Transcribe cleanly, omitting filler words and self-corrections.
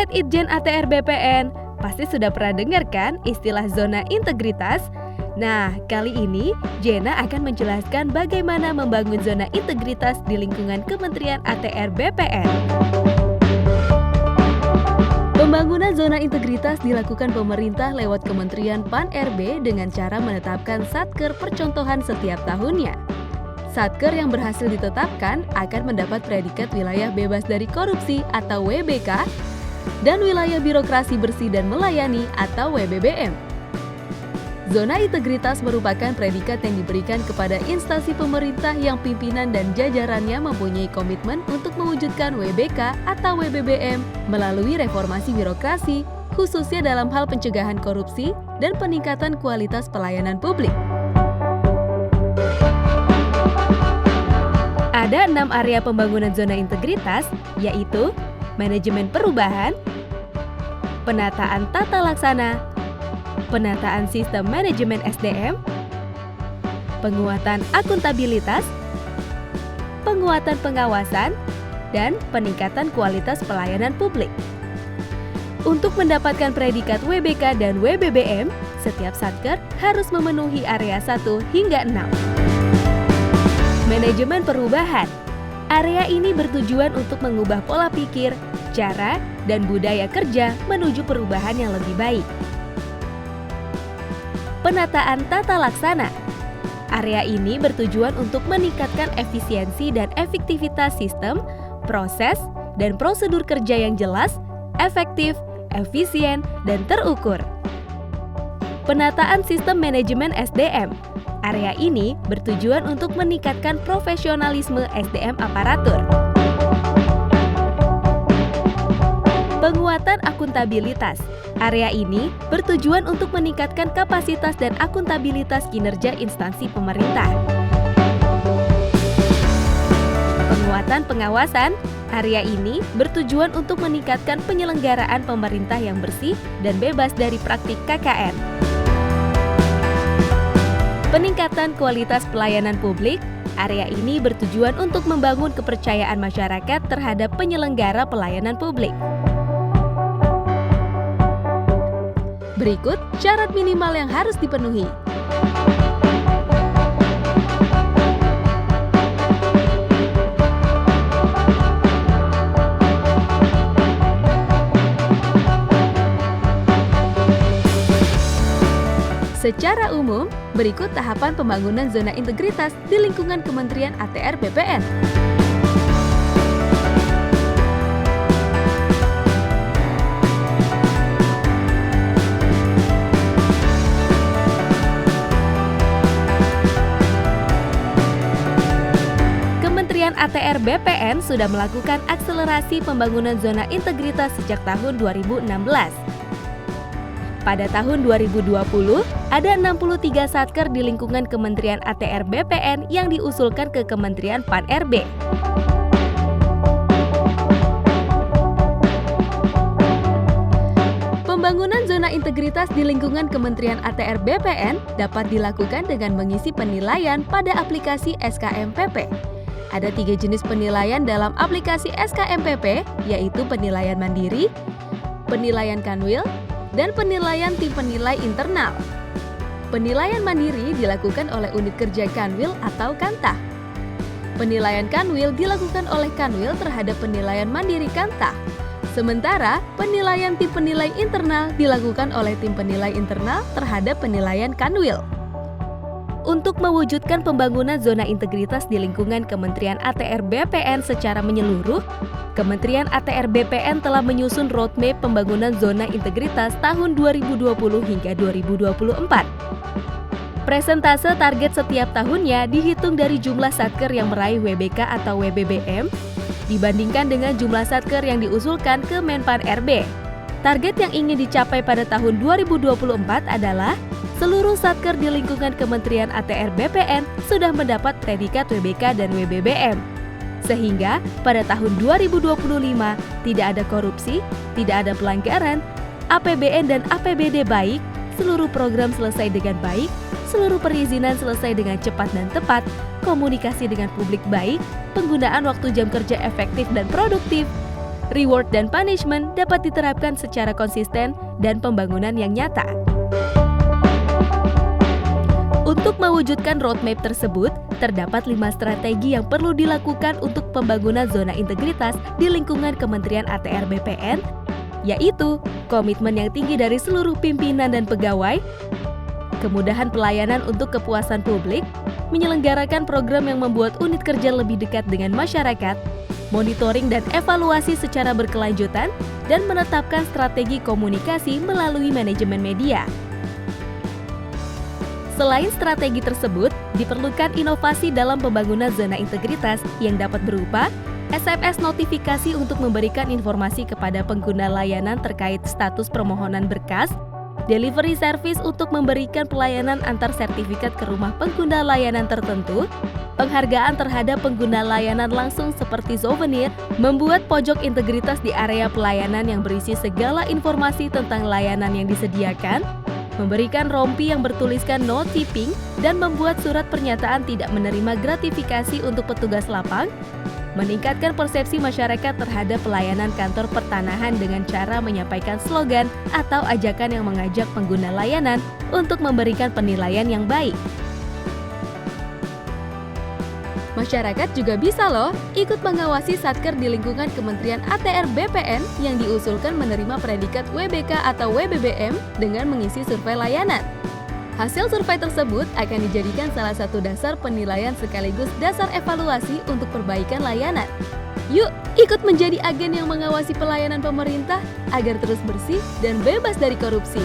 Sobat Itjen ATR BPN, pasti sudah pernah dengar kan istilah zona integritas? Nah, kali ini Jena akan menjelaskan bagaimana membangun zona integritas di lingkungan Kementerian ATR BPN. Pembangunan zona integritas dilakukan pemerintah lewat Kementerian Pan-RB dengan cara menetapkan satker percontohan setiap tahunnya. Satker yang berhasil ditetapkan akan mendapat predikat wilayah bebas dari korupsi atau WBK dan wilayah birokrasi bersih dan melayani atau WBBM. Zona integritas merupakan predikat yang diberikan kepada instansi pemerintah yang pimpinan dan jajarannya mempunyai komitmen untuk mewujudkan WBK atau WBBM melalui reformasi birokrasi, khususnya dalam hal pencegahan korupsi dan peningkatan kualitas pelayanan publik. Ada 6 area pembangunan zona integritas, yaitu manajemen perubahan, penataan tata laksana, penataan sistem manajemen SDM, penguatan akuntabilitas, penguatan pengawasan, dan peningkatan kualitas pelayanan publik. Untuk mendapatkan predikat WBK dan WBBM, setiap satker harus memenuhi area 1 hingga 6. Manajemen perubahan. Area ini bertujuan untuk mengubah pola pikir, cara, dan budaya kerja menuju perubahan yang lebih baik. Penataan tata laksana. Area ini bertujuan untuk meningkatkan efisiensi dan efektivitas sistem, proses, dan prosedur kerja yang jelas, efektif, efisien, dan terukur. Penataan sistem manajemen SDM. Area ini bertujuan untuk meningkatkan profesionalisme SDM aparatur. Penguatan akuntabilitas. Area ini bertujuan untuk meningkatkan kapasitas dan akuntabilitas kinerja instansi pemerintah. Penguatan pengawasan. Area ini bertujuan untuk meningkatkan penyelenggaraan pemerintah yang bersih dan bebas dari praktik KKN. Peningkatan kualitas pelayanan publik. Area ini bertujuan untuk membangun kepercayaan masyarakat terhadap penyelenggara pelayanan publik. Berikut syarat minimal yang harus dipenuhi. Secara umum, berikut tahapan pembangunan zona integritas di lingkungan Kementerian ATR BPN. Kementerian ATR BPN sudah melakukan akselerasi pembangunan zona integritas sejak tahun 2016. Pada tahun 2020, ada 63 satker di lingkungan Kementerian ATR BPN yang diusulkan ke Kementerian Pan-RB. Pembangunan zona integritas di lingkungan Kementerian ATR BPN dapat dilakukan dengan mengisi penilaian pada aplikasi SKMPP. Ada 3 jenis penilaian dalam aplikasi SKMPP, yaitu penilaian mandiri, penilaian kanwil, dan penilaian tim penilai internal. Penilaian mandiri dilakukan oleh unit kerja kanwil atau kantah. Penilaian kanwil dilakukan oleh kanwil terhadap penilaian mandiri kantah. Sementara penilaian tim penilai internal dilakukan oleh tim penilai internal terhadap penilaian kanwil. Untuk mewujudkan pembangunan zona integritas di lingkungan Kementerian ATR BPN secara menyeluruh, Kementerian ATR BPN telah menyusun roadmap pembangunan zona integritas tahun 2020 hingga 2024. Presentase target setiap tahunnya dihitung dari jumlah satker yang meraih WBK atau WBBM dibandingkan dengan jumlah satker yang diusulkan ke Menpan-RB. Target yang ingin dicapai pada tahun 2024 adalah seluruh satker di lingkungan Kementerian ATR BPN sudah mendapat predikat WBK dan WBBM. Sehingga pada tahun 2025 tidak ada korupsi, tidak ada pelanggaran, APBN dan APBD baik, seluruh program selesai dengan baik, seluruh perizinan selesai dengan cepat dan tepat, komunikasi dengan publik baik, penggunaan waktu jam kerja efektif dan produktif, reward dan punishment dapat diterapkan secara konsisten dan pembangunan yang nyata. Untuk mewujudkan roadmap tersebut, terdapat 5 strategi yang perlu dilakukan untuk pembangunan zona integritas di lingkungan Kementerian ATR BPN, yaitu komitmen yang tinggi dari seluruh pimpinan dan pegawai, kemudahan pelayanan untuk kepuasan publik, menyelenggarakan program yang membuat unit kerja lebih dekat dengan masyarakat, monitoring dan evaluasi secara berkelanjutan, dan menetapkan strategi komunikasi melalui manajemen media. Selain strategi tersebut, diperlukan inovasi dalam pembangunan zona integritas yang dapat berupa SMS notifikasi untuk memberikan informasi kepada pengguna layanan terkait status permohonan berkas, delivery service untuk memberikan pelayanan antar sertifikat ke rumah pengguna layanan tertentu, penghargaan terhadap pengguna layanan langsung seperti souvenir, membuat pojok integritas di area pelayanan yang berisi segala informasi tentang layanan yang disediakan, memberikan rompi yang bertuliskan no tipping, dan membuat surat pernyataan tidak menerima gratifikasi untuk petugas lapang, meningkatkan persepsi masyarakat terhadap pelayanan kantor pertanahan dengan cara menyampaikan slogan atau ajakan yang mengajak pengguna layanan untuk memberikan penilaian yang baik. Masyarakat juga bisa loh ikut mengawasi satker di lingkungan Kementerian ATR BPN yang diusulkan menerima predikat WBK atau WBBM dengan mengisi survei layanan. Hasil survei tersebut akan dijadikan salah satu dasar penilaian sekaligus dasar evaluasi untuk perbaikan layanan. Yuk, ikut menjadi agen yang mengawasi pelayanan pemerintah agar terus bersih dan bebas dari korupsi.